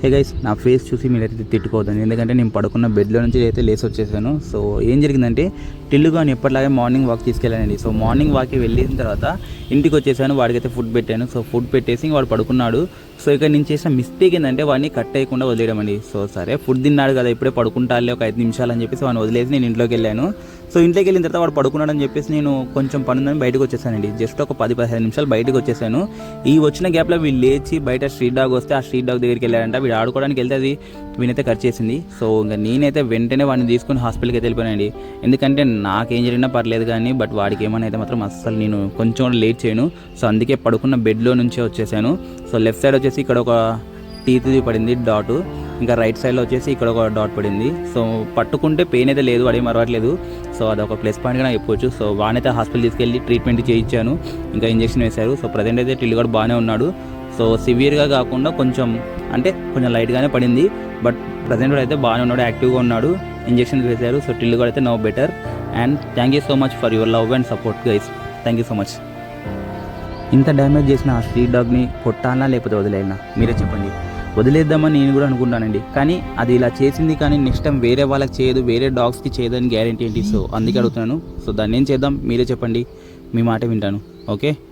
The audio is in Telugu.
హే గైస్, నా ఫేస్ చూసి మీరైతే తిట్టుకోవద్దండి. ఎందుకంటే నేను పడుకున్న బెడ్లో నుంచి అయితే లేసి వచ్చేసాను. సో ఏం జరిగిందంటే టిల్లుగా అని ఎప్పటిలాగే మార్నింగ్ వాక్ తీసుకెళ్ళానండి. సో మార్నింగ్ వాక్కి వెళ్ళిన తర్వాత ఇంటికి వచ్చేసాను. వాడికైతే ఫుడ్ పెట్టాను. సో ఫుడ్ పెట్టేసి వాడు పడుకున్నాడు. సో ఇక్కడ నేను చేసిన మిస్టేక్ ఏంటంటే వాడిని కట్ అయ్యకుండా వదిలేయడం అండి. సో సరే ఫుడ్ తిన్నాడు కదా, ఇప్పుడే పడుకుంటాలే ఒక 5 నిమిషాలు అని చెప్పేసి వాడిని వదిలేసి నేను ఇంట్లోకి వెళ్ళాను. సో ఇంట్లోకి వెళ్ళిన తర్వాత వాడు పడుకున్నాడు అని చెప్పేసి నేను కొంచెం పనుందని బయటకు వచ్చేసానండి. జస్ట్ ఒక 10-15 నిమిషాలు బయటకు వచ్చేసాను. ఈ వచ్చిన గ్యాప్లో వీళ్ళు లేచి బయట స్ట్రీట్ డాగ్ వస్తే ఆ స్ట్రీట్ డాగ్ దగ్గరికి వెళ్ళాడంట. వీడు ఆడుకోవడానికి వెళ్తే అది వీనైతే ఖర్చు చేసింది. సో ఇంకా నేనైతే వెంటనే వాడిని తీసుకుని హాస్పిటల్కి అయితే వెళ్ళిపోయానండి. ఎందుకంటే నాకేం జరిగినా పర్లేదు కానీ బట్ వాడికి ఏమైనా అయితే మాత్రం అస్సలు నేను కొంచెం కూడా లేట్ చేయను. సో అందుకే పడుకున్న బెడ్లో నుంచే వచ్చేసాను. సో లెఫ్ట్ సైడ్ వచ్చేసి ఇక్కడ ఒక టీత్ది పడింది డాట్, ఇంకా రైట్ సైడ్లో వచ్చేసి ఇక్కడ ఒక డాట్ పడింది. సో పట్టుకుంటే పెయిన్ అయితే లేదు, వాడేం మరవట్లేదు. సో అదొక ప్లస్ పాయింట్గా నాకు చెప్పొచ్చు. సో వాడినైతే హాస్పిటల్ తీసుకెళ్ళి ట్రీట్మెంట్ చేయించాను, ఇంకా ఇంజెక్షన్ వేశారు. సో ప్రజెంట్ అయితే టిల్లు కూడా బాగానే ఉన్నాడు. సో సివియర్గా కాకుండా కొంచెం లైట్గానే పడింది, బట్ ప్రజెంట్ కూడా అయితే బాగానే ఉన్నాడు, యాక్టివ్గా ఉన్నాడు. ఇంజెక్షన్ వేశారు. సో టిల్లు కూడా అయితే now better. And thank you so much for your love and support guys. Thank you so much. ఇంత డ్యామేజ్ చేసిన ఆ స్ట్రీట్ డాగ్ని కొట్టాలా లేకపోతే వదిలేయాలా మీరే చెప్పండి. వదిలేద్దామని నేను కూడా అనుకుంటానండి, కానీ అది ఇలా చేసింది కానీ నెక్స్ట్ టైం వేరే వాళ్ళకి చేయదు, వేరే డాగ్స్కి చేయదని గ్యారెంటీ ఏంటి? సో అందుకే అడుగుతున్నాను. సో దాన్ని ఏం చేద్దాం మీరే చెప్పండి, మీ మాట వింటాను. ఓకే.